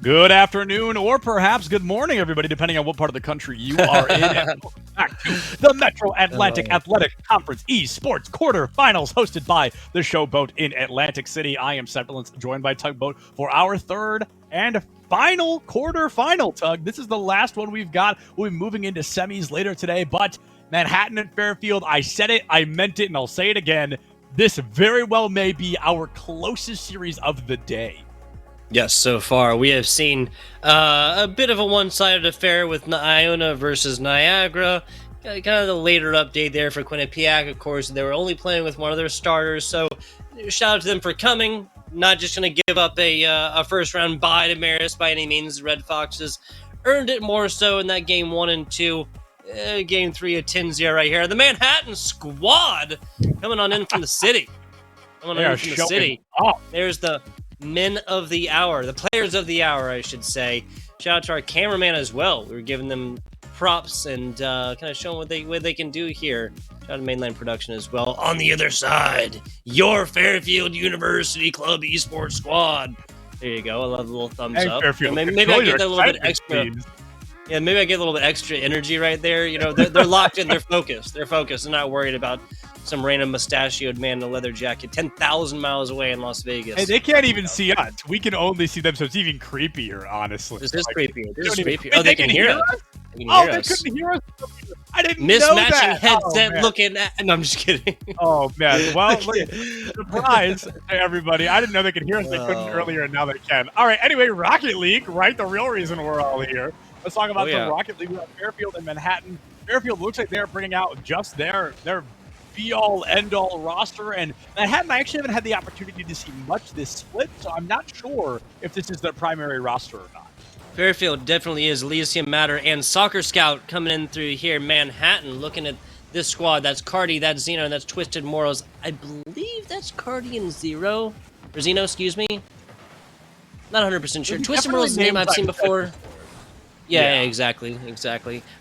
Good afternoon, or perhaps good morning, everybody, depending on what part of the country you are in. And welcome back to the Metro Atlantic Athletic Conference Esports Quarterfinals, hosted by the Showboat in Atlantic City. I am Sepulence, joined by Tugboat for our third and final quarterfinal, Tug. This is the last one we've got. We'll be moving into semis later today, but Manhattan and Fairfield, I said it, I meant it, and I'll say it again. This very well may be our closest series of the day. Yes, so far we have seen a bit of a one-sided affair with Iona versus Niagara. Kind of the later update there for Quinnipiac, of course. They were only playing with one of their starters, so shout out to them for coming. Not just going to give up a first-round bye to Maris by any means. The Red Foxes earned it more so in that game 1 and 2. Game 3, a 10-0 right here. The Manhattan squad coming on in from the city. There's the men of the hour, the players of the hour, I should say. Shout out to our cameraman as well. We were giving them props and kind of showing what they can do here. Shout out to Mainline Production as well. On the other side, your Fairfield University Club Esports squad. There you go. I love the little thumbs up. Fairfield, maybe I get a little bit extra. Yeah, maybe I get a little bit extra energy right there. You know, they're locked in. They're focused. They're not worried about some random mustachioed man in a leather jacket 10,000 miles away in Las Vegas. Hey, they can't even see us. We can only see them, so it's even creepier, honestly. This is creepy. Oh, they can hear us? They couldn't hear us? I didn't know that. Mismatching headset looking at... No, I'm just kidding. Oh, man. Well, look, surprise to everybody. I didn't know they could hear us. They couldn't earlier, and now they can. All right, anyway, Rocket League, right? The real reason we're all here. Let's talk about the Rocket League. We have Fairfield and Manhattan. Fairfield looks like they're bringing out just their be-all, end-all roster, and Manhattan, I actually haven't had the opportunity to see much this split, so I'm not sure if this is their primary roster or not. Fairfield definitely is. Elysium Matter and Soccer Scout coming in through here. Manhattan looking at this squad. That's Cardi, that's Zeno, and that's Twisted Morals. I believe that's Cardi and Zero. Or Zeno, excuse me. Not 100% sure. Twisted Morals is a name I've seen before. Yeah, exactly.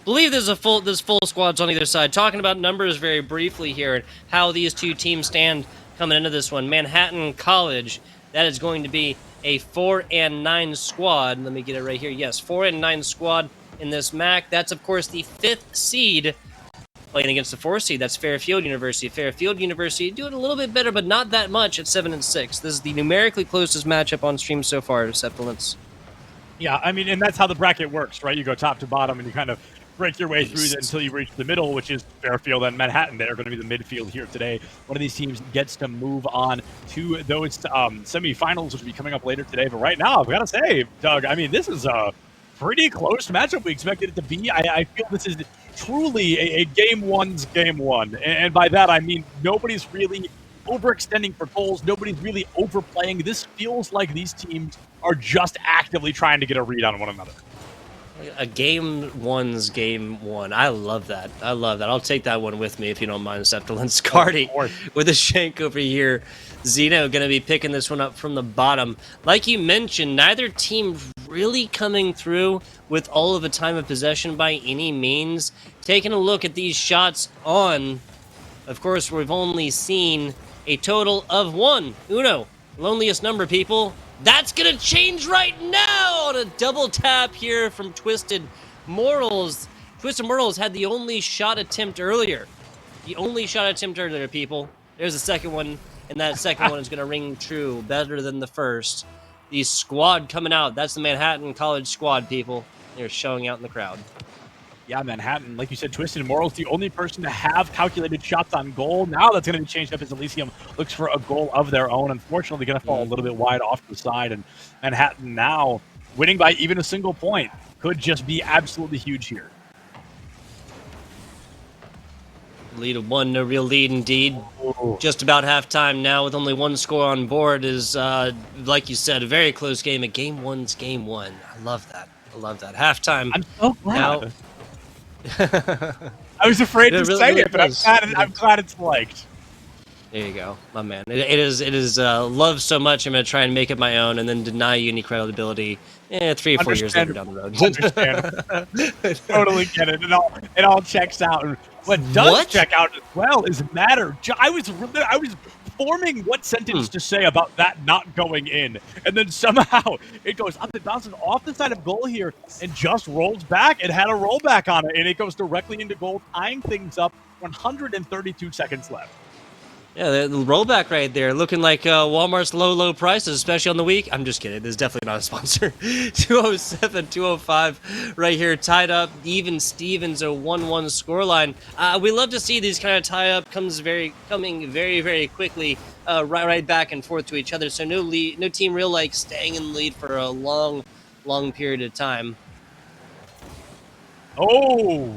Believe there's full squads on either side. Talking about numbers very briefly here and how these two teams stand coming into this one. Manhattan College, that is going to be a 4-9 squad. Let me get it right here. Yes, 4-9 squad in this MAAC. That's, of course, the 5th seed playing against the 4th seed. That's Fairfield University. Fairfield University doing a little bit better, but not that much at 7-6. This is the numerically closest matchup on stream so far, Sepulence. Yeah, I mean, and that's how the bracket works, right? You go top to bottom, and you kind of break your way through until you reach the middle, which is Fairfield and Manhattan. They're going to be the midfield here today. One of these teams gets to move on to those semifinals, which will be coming up later today. But right now, I've got to say, Doug, I mean, this is a pretty close matchup we expected it to be. I feel this is truly a game one's game one. And by that, I mean nobody's really overextending for goals. Nobody's really overplaying. This feels like these teams are just actively trying to get a read on one another. A game one's game one. I love that. I'll take that one with me if you don't mind, Sepulence. Cardi with a shank over here. Zeno going to be picking this one up from the bottom. Like you mentioned, neither team really coming through with all of the time of possession by any means. Taking a look at these shots on, of course, we've only seen a total of 1. Uno. Loneliest number, people. That's going to change right now on a double tap here from Twisted Morals. Twisted Morals had the only shot attempt earlier. People. There's the second one, and that second one is going to ring true. Better than the first. The squad coming out. That's the Manhattan College squad, people. They're showing out in the crowd. Yeah, Manhattan, like you said, Twisted Morals, the only person to have calculated shots on goal. Now that's going to be changed up as Elysium looks for a goal of their own. Unfortunately, going to fall a little bit wide off to the side, and Manhattan now winning by even a single point could just be absolutely huge here. Lead of 1, no real lead indeed. Ooh. Just about halftime now with only 1 score on board is, like you said, a very close game. A game one's game one. I love that. Halftime. I'm so glad. Now, I was afraid to say it, but I'm glad it's liked. There you go, my man. It is loved so much. I'm gonna try and make it my own, and then deny you any credibility. 3 or 4 years later down the road. Totally get it. It all checks out. And what does check out as well is Matter. I was forming what sentence to say about that not going in, and then somehow it goes up, it bounces off the side of goal here, and just rolls back. It had a rollback on it, and it goes directly into goal, tying things up. 132 seconds left. Yeah, the rollback right there, looking like Walmart's low prices, especially on the week. I'm just kidding. This is definitely not a sponsor. 207, 205 right here, tied up. Even Stevens, a 1-1 scoreline. We love to see these kind of tie-up coming very, very quickly, right back and forth to each other. So no team real like staying in the lead for a long period of time. Oh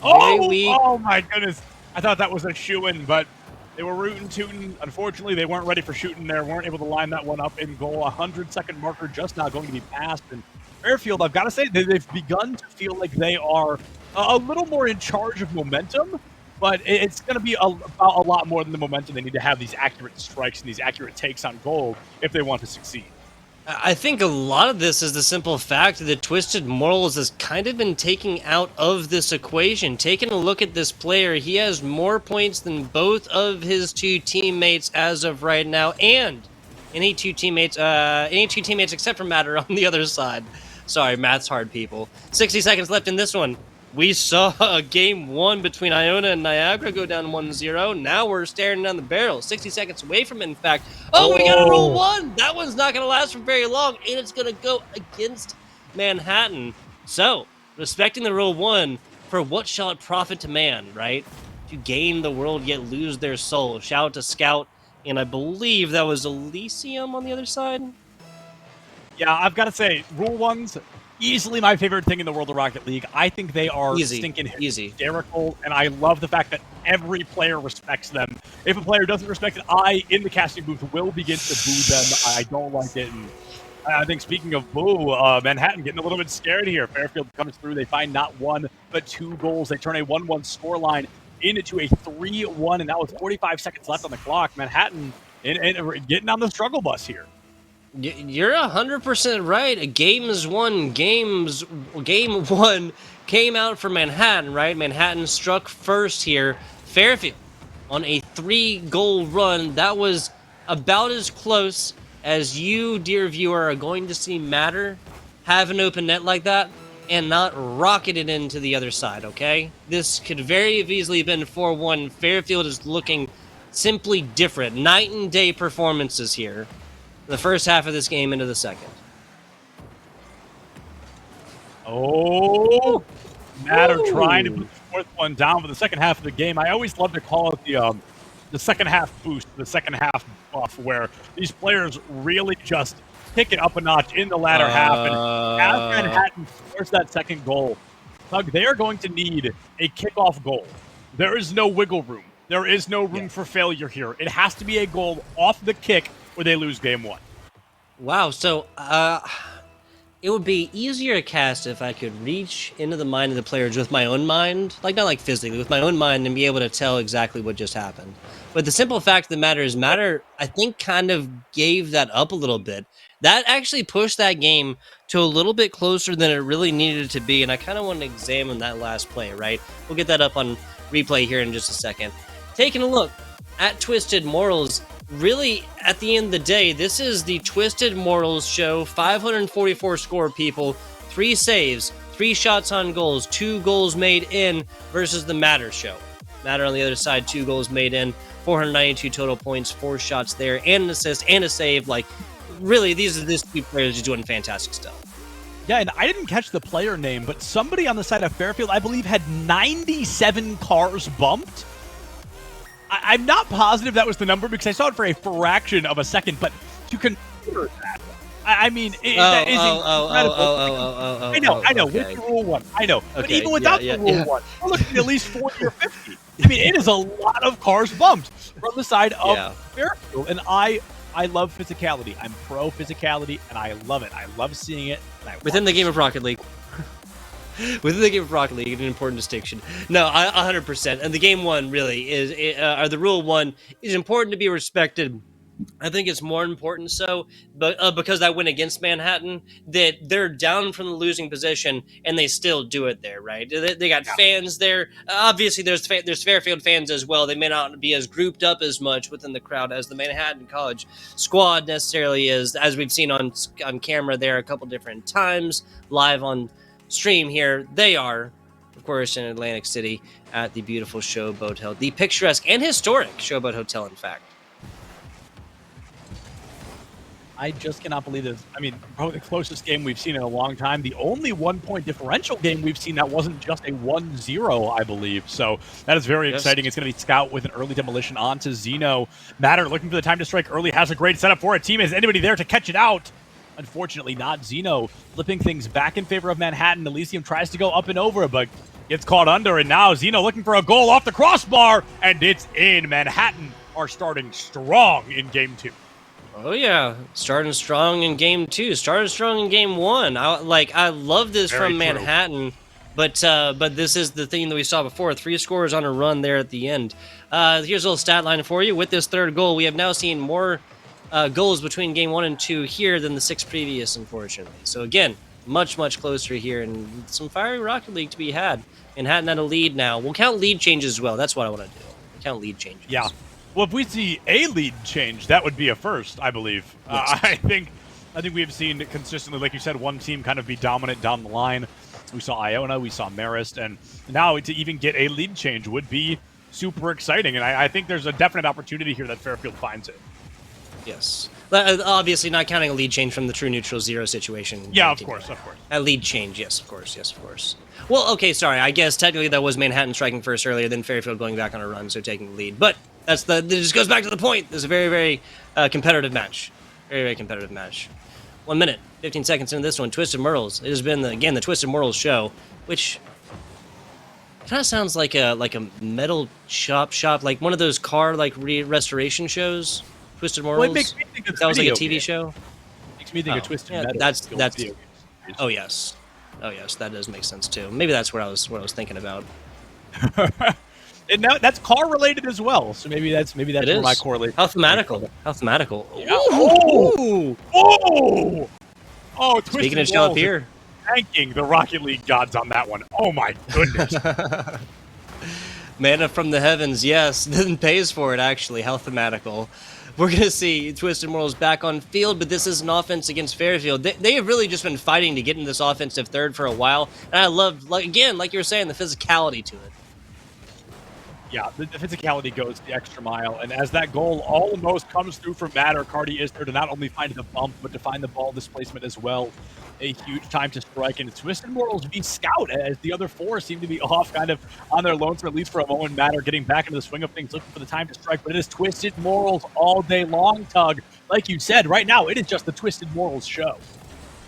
my goodness. I thought that was a shoo-in, but they were rootin' tootin'. Unfortunately, they weren't ready for shooting there, weren't able to line that one up in goal. 100-second marker just now going to be passed. And Fairfield, I've got to say, they've begun to feel like they are a little more in charge of momentum, but it's going to be about a lot more than the momentum. They need to have these accurate strikes and these accurate takes on goal if they want to succeed. I think a lot of this is the simple fact that Twisted Morals has kind of been taking out of this equation. Taking a look at this player, he has more points than both of his two teammates as of right now, and any two teammates except for Matter on the other side. Sorry, math's hard, people. 60 seconds left in this one. We saw a game one between Iona and Niagara go down 1-0. Now we're staring down the barrel. 60 seconds away from it, in fact. Oh, we got a roll one. That one's not going to last for very long, and it's going to go against Manhattan. So, respecting the roll one, for what shall it profit to man, right? To gain the world yet lose their soul. Shout out to Scout, and I believe that was Elysium on the other side. Yeah, I've got to say, rule ones, easily my favorite thing in the world of Rocket League. I think they are stinking hysterical, and I love the fact that every player respects them. If a player doesn't respect it, I, in the casting booth, will begin to boo them. I don't like it. And I think speaking of boo, Manhattan getting a little bit scared here. Fairfield comes through. They find not one, but two goals. They turn a 1-1 scoreline into a 3-1, and now with 45 seconds left on the clock, Manhattan getting on the struggle bus here. You're 100% right. Game one came out for Manhattan, right? Manhattan struck first here. Fairfield on a 3-goal run. That was about as close as you, dear viewer, are going to see Matter have an open net like that and not rocket it into the other side, okay? This could very easily have been 4-1. Fairfield is looking simply different. Night and day performances here. The first half of this game into the second. Oh, Matter trying to put the fourth one down for the second half of the game. I always love to call it the second half boost, the second half buff, where these players really just pick it up a notch in the latter half. And as Manhattan scores that second goal, Doug, they are going to need a kickoff goal. There is no wiggle room. There is no room for failure here. It has to be a goal off the kick or they lose game one. Wow, so it would be easier to cast if I could reach into the mind of the players with my own mind, like not like physically, with my own mind, and be able to tell exactly what just happened. But the simple fact of the matter is, Matter, I think, kind of gave that up a little bit. That actually pushed that game to a little bit closer than it really needed to be, and I kind of want to examine that last play, right? We'll get that up on replay here in just a second. Taking a look at Twisted Morals, really, at the end of the day, this is the Twisted Morals show. 544 score, people. 3 saves, 3 shots on goals, 2 goals made in versus the Matter show. Matter on the other side, 2 goals made in, 492 total points, 4 shots there, and an assist and a save. Like, really, these two players are doing fantastic stuff. Yeah, and I didn't catch the player name, but somebody on the side of Fairfield, I believe, had 97 cars bumped. I'm not positive that was the number because I saw it for a fraction of a second, but to consider that, I mean, that is incredible. I know, okay. With the rule one, I know. But even without the rule one, we're looking at least 40 or 50. I mean, it is a lot of cars bumped from the side of Fairfield, and I love physicality. I'm pro physicality, and I love it. I love seeing it. Within the game of Rocket League. Within the game of Rocket League, an important distinction. No, 100%. And the game one really is, or the rule one is important to be respected I think it's more important but because that went against Manhattan, that they're down from the losing position and they still do it there, right? They got fans there. Obviously, there's Fairfield fans as well. They may not be as grouped up as much within the crowd as the Manhattan College squad necessarily is, as we've seen on camera there a couple different times, live on stream here. They are, of course, in Atlantic City at the beautiful Showboat Hotel, the picturesque and historic Showboat Hotel, in fact. I just cannot believe this. I mean, probably the closest game we've seen in a long time. The only 1-point differential game we've seen that wasn't just a 1-0, I believe. So that is very exciting. It's going to be Scout with an early demolition onto Zeno. Matter looking for the time to strike early, has a great setup for a team. Is anybody there to catch it out? Unfortunately, not Zeno. Flipping things back in favor of Manhattan. Elysium tries to go up and over, but gets caught under. And now Zeno looking for a goal off the crossbar, and it's in. Manhattan are starting strong in game 2. Oh yeah, starting strong in game 2, started strong in game 1. I love this from Manhattan, but this is the thing that we saw before. 3 scores on a run there at the end. Here's a little stat line for you. With this third goal, we have now seen more goals between game 1 and 2 here than the 6 previous, unfortunately. So again, much closer here, and some fiery Rocket League to be had. Manhattan at a lead now. We'll count lead changes as well. That's what I want to do. We'll count lead changes. Yeah. Well, if we see a lead change, that would be a first, I believe. Yes. I think we have seen consistently, like you said, one team kind of be dominant down the line. We saw Iona, we saw Marist, and now to even get a lead change would be super exciting. And I think there's a definite opportunity here that Fairfield finds it. Yes. Obviously not counting a lead change from the true neutral 0 situation. Yeah, of course. A lead change, yes, of course. Well, okay, sorry. I guess technically that was Manhattan striking first earlier, then Fairfield going back on a run, so taking the lead. But it just goes back to the point. This is a very competitive match. Very competitive match. 1 minute, 15 seconds into this one. Twisted Mortals. It has been, again, the Twisted Mortals show, which kind of sounds like a metal shop, like one of those car restoration shows. Twisted Mortals. Well, it makes me think of that was like a TV game. show. Makes me think of Twisted Metal. That's. Oh yes, that does make sense too. Maybe that's what I was thinking about. And now that's car related as well. So maybe that's where my correlation. How thematical. Yeah. Oh! Twisted Speaking of show up here, thanking the Rocket League gods on that one. Oh my goodness. Mana from the heavens, yes, then pays for it actually. How thematical. We're going to see Twisted Mortals back on field, but this is an offense against Fairfield. They have really just been fighting to get in this offensive third for a while, and I love, like you were saying, the physicality to it. Yeah, the physicality goes the extra mile, and as that goal almost comes through from Matter, Cardi is there to not only find the bump, but to find the ball displacement as well. A huge time to strike, and Twisted Mortals v Scout, as the other 4 seem to be off kind of on their lones, for at least for a moment. Matter getting back into the swing of things, looking for the time to strike, but it is Twisted Mortals all day long, Tug. Like you said, right now, it is just the Twisted Mortals show.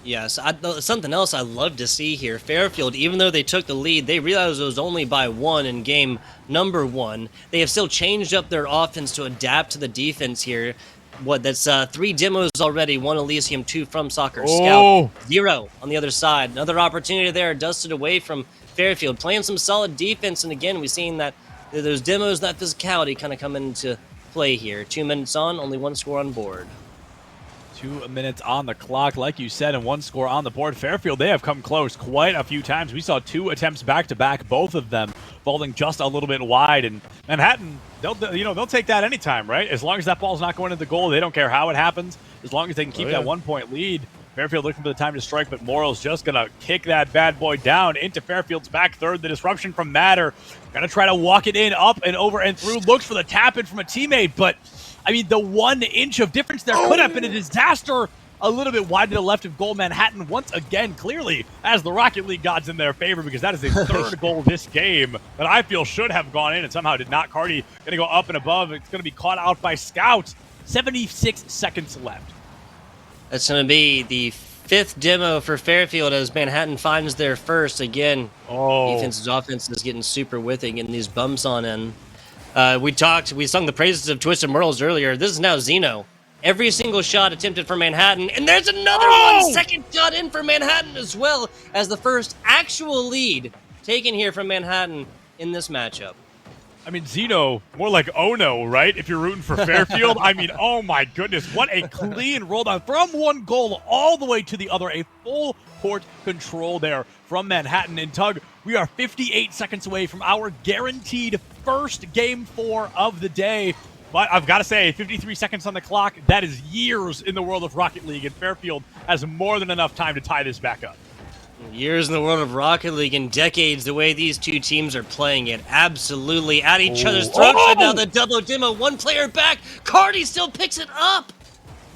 Yes, something else I love to see here. Fairfield, even though they took the lead, they realized it was only by 1 in game number 1. They have still changed up their offense to adapt to the defense here. That's 3 demos already, 1 Elysium, 2 from Soccer Scout, 0 on the other side. Another opportunity there, dusted away from Fairfield, playing some solid defense. And again, we've seen that those demos, that physicality kind of come into play here. 2 minutes on, only 1 score on board. 2 minutes on the clock, like you said, and 1 score on the board. Fairfield, they have come close quite a few times. We saw 2 attempts back-to-back, both of them falling just a little bit wide. And Manhattan, they'll take that anytime, right? As long as that ball's not going into the goal, they don't care how it happens. As long as they can keep that 1-point lead. Fairfield looking for the time to strike, but Morrill's just going to kick that bad boy down into Fairfield's back third. The disruption from Matter. Going to try to walk it in, up and over and through. Looks for the tap-in from a teammate, but I mean, the 1 inch of difference there could have been a disaster. A little bit wide to the left of goal. Manhattan once again clearly has the Rocket League gods in their favor, because that is a 3rd goal this game that I feel should have gone in and somehow did not. Cardi going to go up and above. It's going to be caught out by Scout. 76 seconds left. That's going to be the 5th demo for Fairfield as Manhattan finds their first. Again, defense's offense is getting super with it, getting these bumps on in. We sung the praises of Twisted Mortals earlier. This is now Zeno. Every single shot attempted for Manhattan, and there's another 1 second shot in for Manhattan as well, as the first actual lead taken here from Manhattan in this matchup. I mean, Zeno, more like oh no, right? If you're rooting for Fairfield, I mean, oh my goodness, what a clean roll down from one goal all the way to the other. A full court control there from Manhattan. And Tug, we are 58 seconds away from our guaranteed first Game 4 of the day. But I've got to say, 53 seconds on the clock, that is years in the world of Rocket League, and Fairfield has more than enough time to tie this back up. Years in the world of Rocket League and decades, the way these two teams are playing it, absolutely at each other's throats. And now the double demo, one player back. Cardi still picks it up.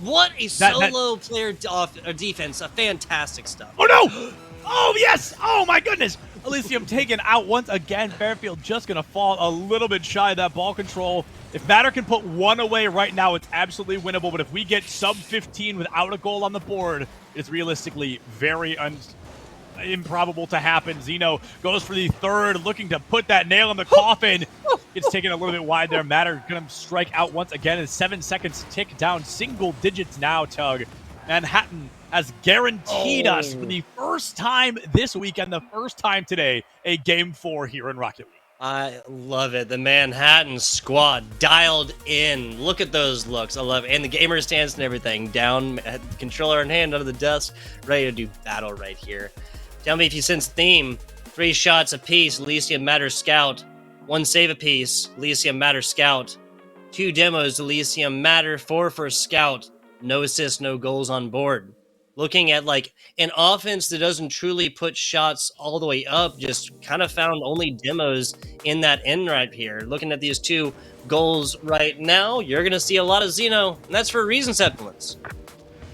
What a solo player defense. Fantastic stuff. Oh, no. Oh, yes. Oh, my goodness. Elysium taken out once again. Fairfield just going to fall a little bit shy of that ball control. If Matter can put one away right now, it's absolutely winnable. But if we get sub 15 without a goal on the board, it's realistically very improbable to happen. Zeno goes for the third, looking to put that nail in the coffin. It's taken a little bit wide there. Matter going to strike out once again as 7 seconds tick down single digits now, Tug. Manhattan has guaranteed us for the first time this weekend, the first time today, a Game 4 here in Rocket League. I love it. The Manhattan squad dialed in. Look at those looks. I love it. And the gamer stance and everything. Down, controller in hand under the desk, ready to do battle right here. Tell me if you sense theme. 3 shots apiece, Elysium Matter Scout. 1 save apiece, Elysium Matter Scout. 2 demos, Elysium Matter. 4 for Scout. No assists, no goals on board. Looking at like an offense that doesn't truly put shots all the way up, just kind of found only demos in that end right here. Looking at these 2 goals right now, you're going to see a lot of Zeno, and that's for a reason, Sepulence.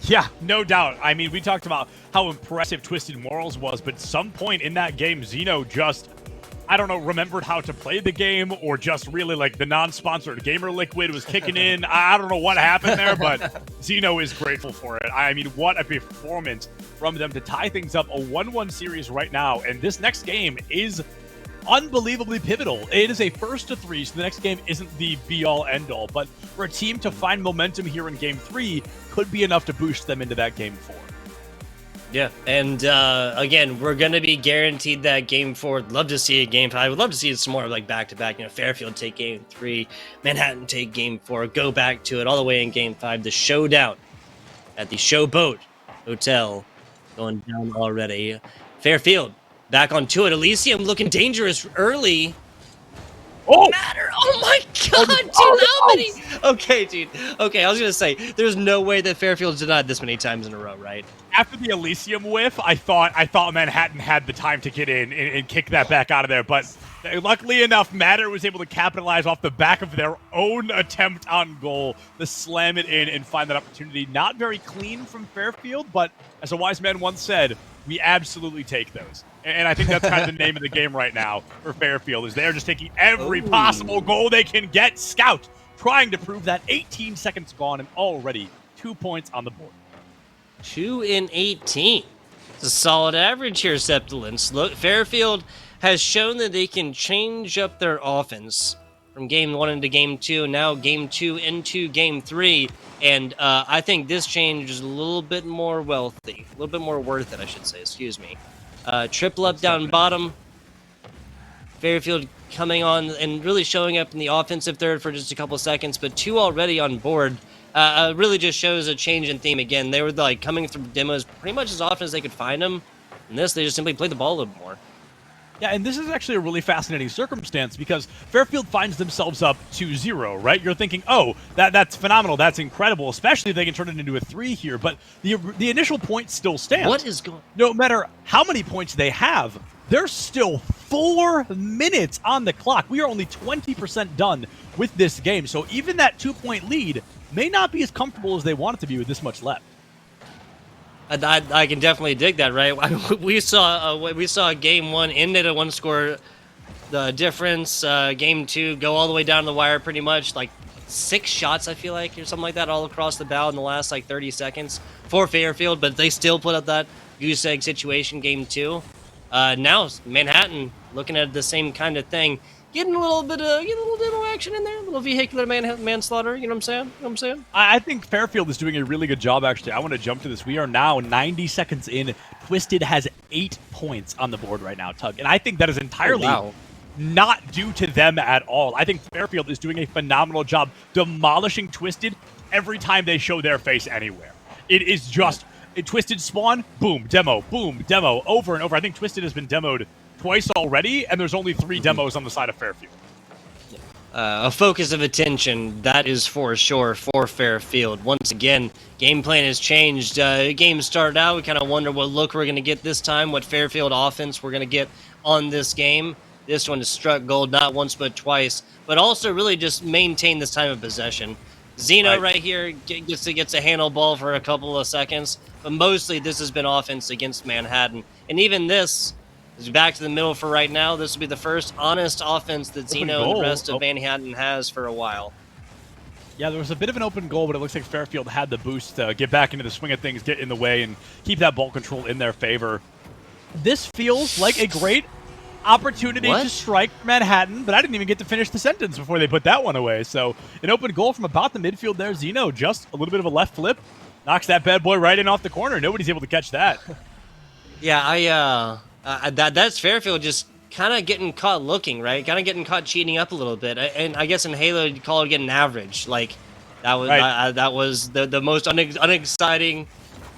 Yeah, no doubt. I mean, we talked about how impressive Twisted Morals was, but some point in that game, Zeno just, I don't know, remembered how to play the game, or just really like the non-sponsored gamer liquid was kicking in. I don't know what happened there, but Zeno is grateful for it. I mean, what a performance from them to tie things up, a 1-1 series right now, and this next game is unbelievably pivotal. It is a first to 3, so the next game isn't the be-all, end-all, but for a team to find momentum here in Game 3 could be enough to boost them into that Game 4. Yeah, and again, we're going to be guaranteed that Game 4. Love to see a Game 5. I would love to see some more like back-to-back. You know, Fairfield take Game 3, Manhattan take Game 4, go back to it all the way in Game 5. The showdown at the Showboat Hotel going down already. Fairfield back onto it. Elysium looking dangerous early. Oh! Matter! Oh my god, dude, how many? Okay, dude. Okay, I was gonna say, there's no way that Fairfield's denied this many times in a row, right? After the Elysium whiff, I thought Manhattan had the time to get in and kick that back out of there, but luckily enough, Matter was able to capitalize off the back of their own attempt on goal to slam it in and find that opportunity. Not very clean from Fairfield, but as a wise man once said, we absolutely take those. And I think that's kind of the name of the game right now for Fairfield, is they're just taking every possible goal they can get. Scout trying to prove that. 18 seconds gone and already 2 points on the board. 2 in 18. It's a solid average here, Sepulence. Look, Fairfield has shown that they can change up their offense from Game 1 into Game 2, now Game 2 into Game 3. And I think this change is a little bit more wealthy, a little bit more worth it, I should say, excuse me. Triple up down bottom. Fairfield coming on and really showing up in the offensive third for just a couple seconds, but 2 already on board. Really just shows a change in theme again. They were like coming through demos pretty much as often as they could find them. In this, they just simply played the ball a little more. Yeah, and this is actually a really fascinating circumstance because Fairfield finds themselves up 2-0, right? You're thinking, oh, that's phenomenal, that's incredible, especially if they can turn it into a 3 here, but the initial point still stands. What is going on? No matter how many points they have, there's still 4 minutes on the clock. We are only 20% done with this game, so even that 2-point lead may not be as comfortable as they want it to be with this much left. I can definitely dig that, right? We saw Game 1 end at a 1-score difference. Game 2 go all the way down the wire, pretty much like 6 shots, I feel like, or something like that, all across the bow in the last like 30 seconds for Fairfield, but they still put up that goose egg situation. Game 2. Now Manhattan looking at the same kind of thing. Getting a little demo action in there, a little vehicular manslaughter, you know what I'm saying? You know what I'm saying? I think Fairfield is doing a really good job, actually. I want to jump to this. We are now 90 seconds in. Twisted has 8 points on the board right now, Tug. And I think that is entirely not due to them at all. I think Fairfield is doing a phenomenal job demolishing Twisted every time they show their face anywhere. It is just a Twisted spawn, boom, demo, over and over. I think Twisted has been demoed twice already, and there's only 3 demos on the side of Fairfield. A focus of attention, that is for sure, for Fairfield. Once again, game plan has changed. Game started out, we kind of wonder what look we're going to get this time, what Fairfield offense we're going to get on this game. This one has struck gold not once but twice, but also really just maintain this time of possession. Zeno right here gets a handle ball for a couple of seconds, but mostly this has been offense against Manhattan. And even this is back to the middle for right now. This will be the first honest offense that Zeno and the rest of Manhattan has for a while. Yeah, there was a bit of an open goal, but it looks like Fairfield had the boost to get back into the swing of things, get in the way, and keep that ball control in their favor. This feels like a great opportunity to strike Manhattan, but I didn't even get to finish the sentence before they put that one away. So an open goal from about the midfield there. Zeno, just a little bit of a left flip, knocks that bad boy right in off the corner. Nobody's able to catch that. Yeah, that's Fairfield just kind of getting caught looking, right? Kind of getting caught cheating up a little bit. And I guess in Halo, you'd call it getting average. Like, that was the most unexciting,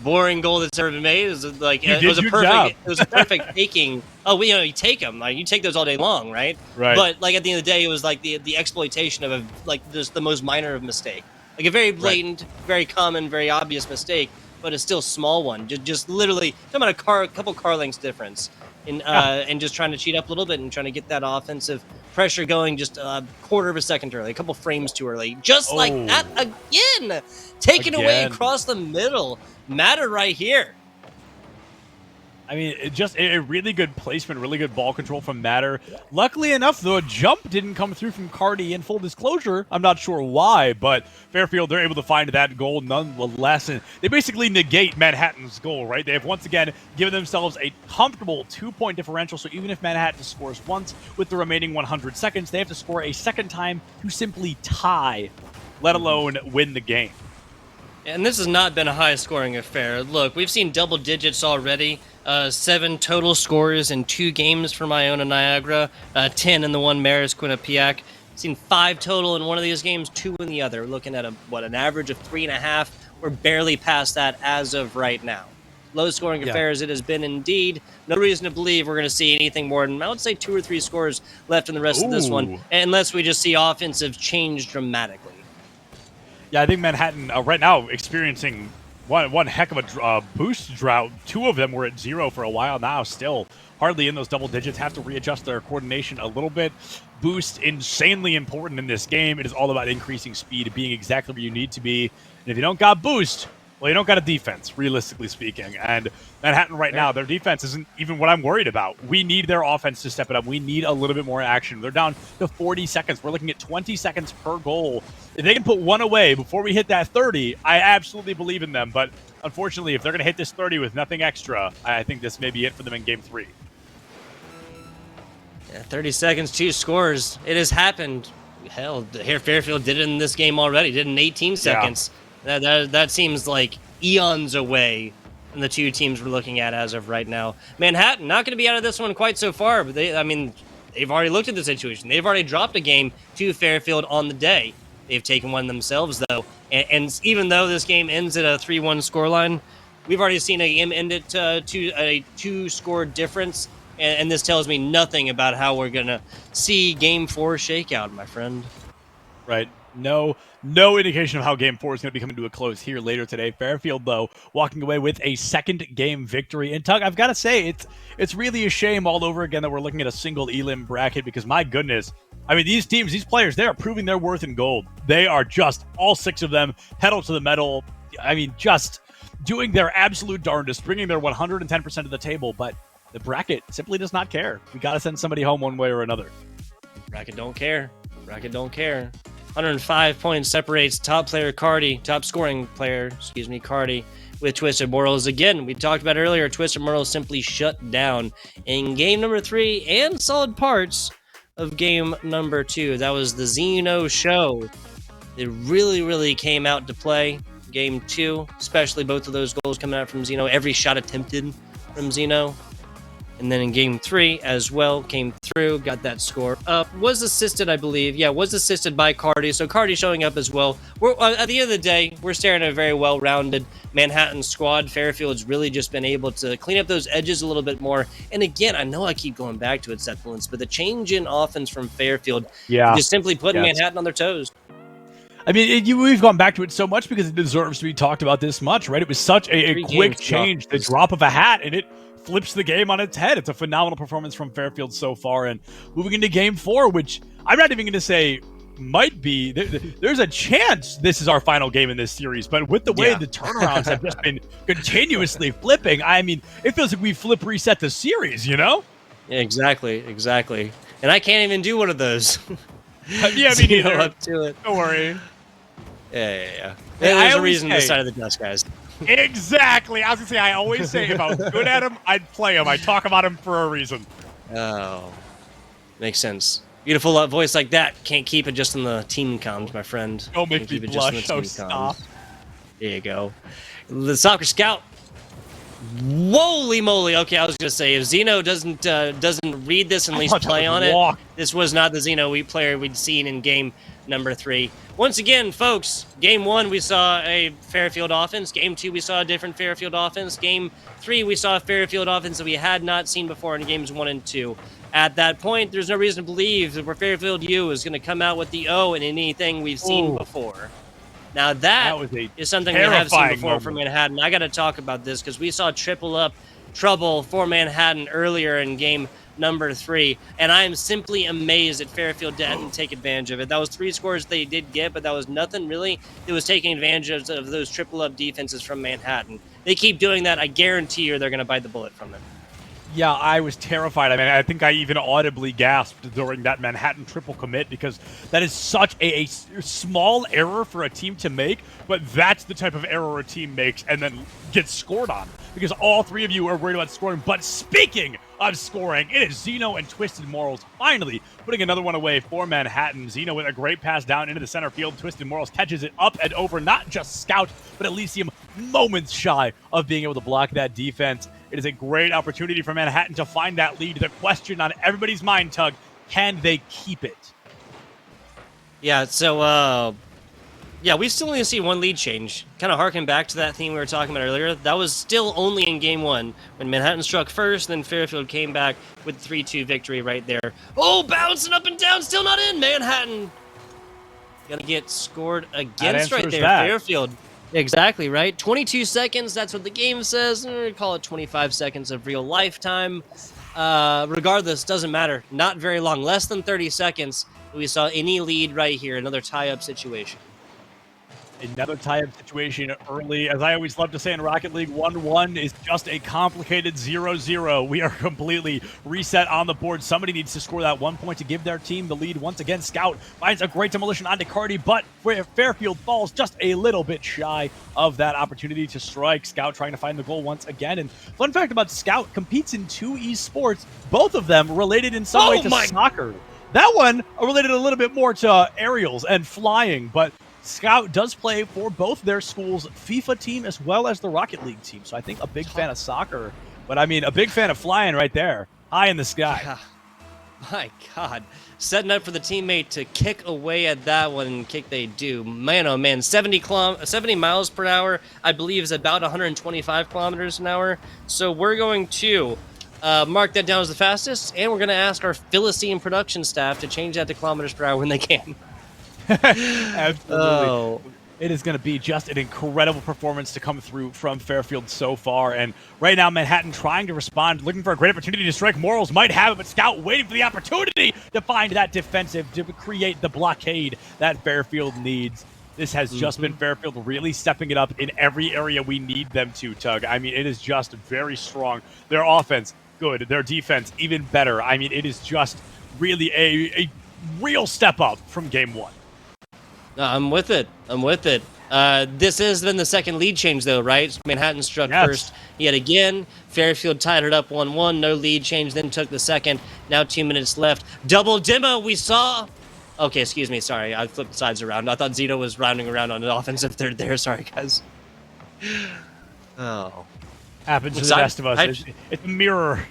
boring goal that's ever been made. It was a perfect taking. Oh, you take them. Like, you take those all day long, right? Right. But like at the end of the day, it was like the exploitation of just the most minor of mistake, like a very blatant, very common, very obvious mistake, but a still small one. Just literally talking about a couple car lengths difference, and just trying to cheat up a little bit and trying to get that offensive pressure going just a quarter of a second early, a couple frames too early, just like that again, taken away across the middle. Matter right here. I mean, a really good placement, really good ball control from Matter. Luckily enough, the jump didn't come through from Cardi. In full disclosure, I'm not sure why, but Fairfield, they're able to find that goal nonetheless. And they basically negate Manhattan's goal, right? They have once again given themselves a comfortable 2-point differential. So even if Manhattan scores once with the remaining 100 seconds, they have to score a second time to simply tie, let alone win the game. And this has not been a high-scoring affair. Look, we've seen double digits already. 7 total scores in 2 games for Iona Niagara, 10 in the one Maris Quinnipiac. Seen 5 total in one of these games, 2 in the other. We're looking at an average of 3.5. We're barely past that as of right now. Low-scoring affair as it has been indeed. No reason to believe we're going to see anything more than, I would say, 2 or 3 scores left in the rest of this one, unless we just see offensive change dramatically. Yeah, I think Manhattan right now experiencing one heck of a boost drought. 2 of them were at 0 for a while now, still hardly in those double digits, have to readjust their coordination a little bit. Boost, insanely important in this game. It is all about increasing speed, being exactly where you need to be. And if you don't got boost, well, you don't got a defense, realistically speaking. And Manhattan right now, their defense isn't even what I'm worried about. We need their offense to step it up. We need a little bit more action. They're down to 40 seconds. We're looking at 20 seconds per goal. If they can put one away before we hit that 30, I absolutely believe in them. But unfortunately, if they're going to hit this 30 with nothing extra, I think this may be it for them in Game 3. Yeah, 30 seconds, 2 scores. It has happened. Hell, here Fairfield did it in this game already. Did it in 18 seconds. That seems like eons away from the 2 teams we're looking at as of right now. Manhattan not going to be out of this one quite so far, but they've already looked at the situation. They've already dropped a game to Fairfield on the day. They've taken one themselves, though. And even though this game ends at a 3-1 scoreline, we've already seen a game end at a 2-score difference. And this tells me nothing about how we're going to see Game 4 shake out, my friend. Right. No indication of how Game 4 is going to be coming to a close here later today. Fairfield, though, walking away with a second game victory. And Tug, I've got to say, it's really a shame all over again that we're looking at a single elim bracket because, my goodness, I mean, these teams, these players, they are proving their worth in gold. They are just, all 6 of them, pedal to the metal. I mean, just doing their absolute darndest, bringing their 110% to the table. But the bracket simply does not care. We got to send somebody home one way or another. Bracket don't care. 105 points separates top scoring player, Cardi, with Twisted Mortals. Again, we talked about earlier, Twisted Mortals simply shut down in game number 3 and solid parts of game number 2. That was the Zeno show. It really, really came out to play. Game 2, especially both of those goals coming out from Zeno. Every shot attempted from Zeno. And then in game 3 as well, came through, got that score up. Was assisted, I believe. Yeah, was assisted by Cardi. So Cardi showing up as well. We're at the end of the day, we're staring at a very well-rounded Manhattan squad. Fairfield's really just been able to clean up those edges a little bit more. And again, I know I keep going back to it, Zethalens, but the change in offense from Fairfield just simply putting Manhattan on their toes. I mean, we've gone back to it so much because it deserves to be talked about this much, right? It was such a quick change, the drop of a hat, and it flips the game on its head. It's a phenomenal performance from Fairfield so far. And moving into game 4, which I'm not even going to say might be, there's a chance this is our final game in this series. But with the way the turnarounds have just been continuously flipping, I mean, it feels like we flip reset the series, you know? Yeah, exactly. And I can't even do one of those. Yeah, me neither. Up to it. Don't worry. Yeah. There's a reason this side of the desk, guys. Exactly. I was going to say, I always say if I was good at him, I'd play him. I talk about him for a reason. Oh. Makes sense. Beautiful voice like that. Can't keep it just in the team comms, my friend. Don't make me blush. Oh, stop. There you go. The Soccer Scout. Holy moly. Okay, I was going to say, if Zeno doesn't read this and at least play on it, this was not the Zeno player we'd seen in game number 3. Once again, folks, game 1, we saw a Fairfield offense. Game 2, we saw a different Fairfield offense. Game 3, we saw a Fairfield offense that we had not seen before in games 1 and 2. At that point, there's no reason to believe that Fairfield U is going to come out with the O in anything we've seen before. Now that is something we have seen before from Manhattan. I got to talk about this because we saw triple up trouble for Manhattan earlier in game number 3, and I am simply amazed that Fairfield didn't take advantage of it. That was 3 scores they did get, but that was nothing really that was taking advantage of those triple up defenses from Manhattan. They keep doing that. I guarantee you they're going to bite the bullet from it. Yeah, I was terrified. I mean, I think I even audibly gasped during that Manhattan triple commit because that is such a small error for a team to make, but that's the type of error a team makes and then gets scored on because all 3 of you are worried about scoring. But speaking of scoring, it is Zeno and Twisted Morals finally putting another one away for Manhattan. Zeno with a great pass down into the center field. Twisted Morals catches it up and over, not just Scout, but Elysium moments shy of being able to block that defense. It is a great opportunity for Manhattan to find that lead. The question on everybody's mind, Tug, can they keep it? Yeah, so, we still only see 1 lead change. Kind of harken back to that theme we were talking about earlier. That was still only in game 1 when Manhattan struck first, then Fairfield came back with 3-2 victory right there. Oh, bouncing up and down, still not in. Manhattan gonna get scored against right there. Fairfield. Exactly, right? 22 seconds, that's what the game says. Call it 25 seconds of real lifetime. Regardless, doesn't matter. Not very long. Less than 30 seconds. We saw any lead right here. Another tie-up situation. Another tie-up situation early. As I always love to say in Rocket League, 1-1 is just a complicated 0-0. We are completely reset on the board. Somebody needs to score that 1 point to give their team the lead. Once again, Scout finds a great demolition onto Cardi, but Fairfield falls just a little bit shy of that opportunity to strike. Scout trying to find the goal once again. And fun fact about Scout, competes in 2 esports, both of them related in some way to soccer. That one related a little bit more to aerials and flying, but Scout does play for both their schools' FIFA team as well as the Rocket League team. So I think a big fan of soccer, but I mean a big fan of flying right there, high in the sky. Yeah. My God. Setting up for the teammate to kick away at that one, and kick they do. Man, oh man, 70 miles per hour, I believe is about 125 kilometers an hour. So we're going to mark that down as the fastest, and we're going to ask our Philistine production staff to change that to kilometers per hour when they can. Absolutely. Oh. It is going to be just an incredible performance to come through from Fairfield so far. And right now, Manhattan trying to respond, looking for a great opportunity to strike. Morals might have it, but Scout waiting for the opportunity to find that defensive, to create the blockade that Fairfield needs. This has just been Fairfield really stepping it up in every area we need them to, Tug. I mean, it is just very strong. Their offense, good. Their defense, even better. I mean, it is just really a real step up from game 1. I'm with it. This has been the second lead change, though, right? Manhattan struck first yet again. Fairfield tied it up 1-1. No lead change, then took the second. Now 2 minutes left. Double demo we saw. Okay, excuse me. Sorry, I flipped the sides around. I thought Zito was rounding around on an offensive third there. Sorry, guys. Oh. Happens to the rest of us. It's a mirror.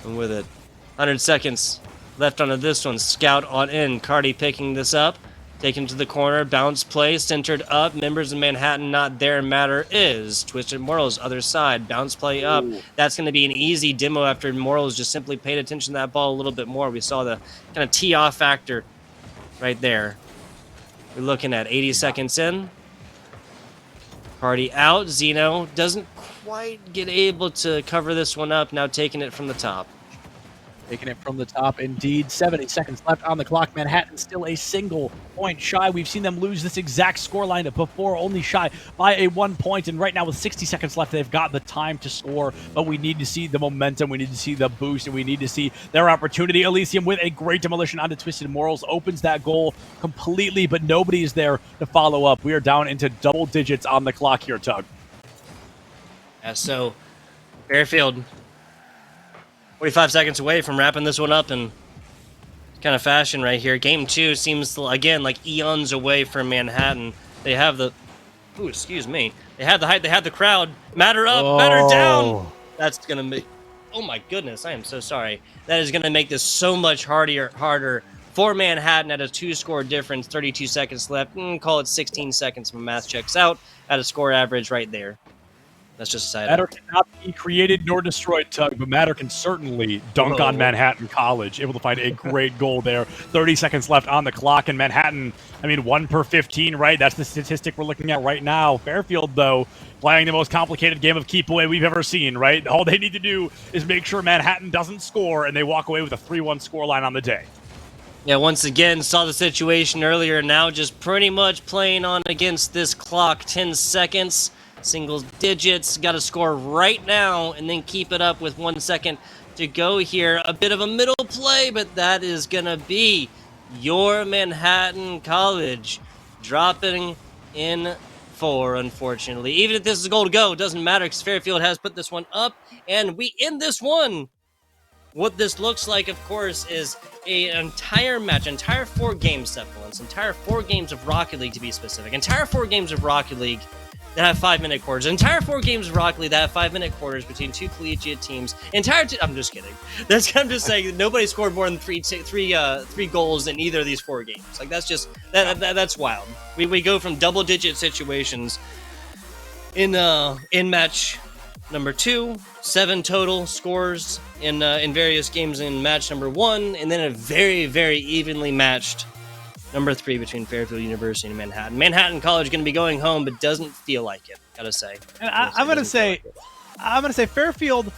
And with it, 100 seconds left onto this one. Scout on in. Cardi picking this up. Taken to the corner. Bounce play. Centered up. Members of Manhattan not there. Matter is. Twisted Morals, other side. Bounce play up. Ooh. That's going to be an easy demo after Morals just simply paid attention to that ball a little bit more. We saw the kind of tee off factor right there. We're looking at 80 seconds in. Party out. Zeno doesn't quite get able to cover this one up. Now taking it from the top. Taking it from the top, indeed. 70 seconds left on the clock. Manhattan still a single point shy. We've seen them lose this exact scoreline before, only shy by a 1 point. And right now, with 60 seconds left, they've got the time to score. But we need to see the momentum. We need to see the boost. And we need to see their opportunity. Elysium with a great demolition onto Twisted Morals opens that goal completely. But nobody is there to follow up. We are down into double digits on the clock here, Tug. Yeah, so Fairfield 45 seconds away from wrapping this one up in kind of fashion right here. Game 2 seems, again, like eons away from Manhattan. They have the... Ooh, excuse me. They have the height. They have the crowd. Matter up. Matter down. That's going to make... Oh, my goodness. I am so sorry. That is going to make this so much harder for Manhattan at a 2-score difference. 32 seconds left. Call it 16 seconds if my math checks out at a score average right there. That's just a side. Matter cannot be created nor destroyed, Tug, but Matter can certainly dunk on Manhattan College. Able to find a great goal there. 30 seconds left on the clock, and Manhattan, I mean, 1 per 15, right? That's the statistic we're looking at right now. Fairfield, though, playing the most complicated game of keep away we've ever seen, right? All they need to do is make sure Manhattan doesn't score, and they walk away with a 3-1 scoreline on the day. Yeah, once again, saw the situation earlier. Now just pretty much playing on against this clock. 10 seconds. Single digits, got to score right now and then keep it up with 1 second to go here. A bit of a middle play, but that is going to be your Manhattan College dropping in 4, unfortunately. Even if this is a goal to go, it doesn't matter because Fairfield has put this one up, and we end this one. What this looks like, of course, is an entire match, entire 4 games, Sepulence, entire 4 games of Rocket League to be specific, entire 4 games of Rocket League that have 5-minute quarters. Entire 4 games of Rocket League that have 5-minute quarters between 2 collegiate teams. I'm just kidding. I'm just saying that nobody scored more than three goals in either of these 4 games. Like that's just that's wild. We go from double-digit situations in match number 2, 7 total scores in various games in match number 1, and then a very, very evenly matched number 3 between Fairfield University and Manhattan. Manhattan College going to be going home, but doesn't feel like it. Gotta say. And I'm gonna say Fairfield.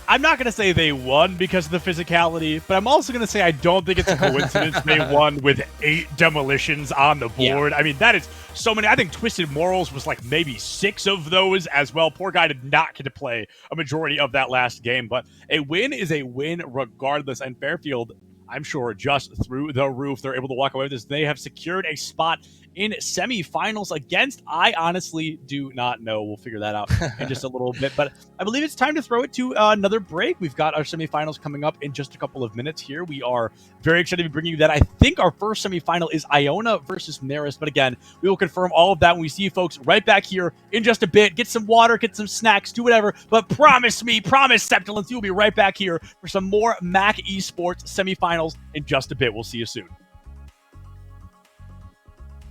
I'm not gonna say they won because of the physicality, but I'm also gonna say I don't think it's a coincidence they won with 8 demolitions on the board. Yeah. I mean, that is so many. I think Twisted Morals was like maybe 6 of those as well. Poor guy did not get to play a majority of that last game, but a win is a win regardless. And Fairfield, I'm sure, just through the roof. They're able to walk away with this. They have secured a spot in semifinals against, I honestly do not know. We'll figure that out in just a little bit. But I believe it's time to throw it to another break. We've got our semifinals coming up in just a couple of minutes here. We are very excited to be bringing you that. I think our first semifinal is Iona versus Marist. But again, we will confirm all of that when we see you folks right back here in just a bit. Get some water, get some snacks, do whatever. But promise Sepulence, you'll be right back here for some more MAAC Esports semifinals in just a bit. We'll see you soon.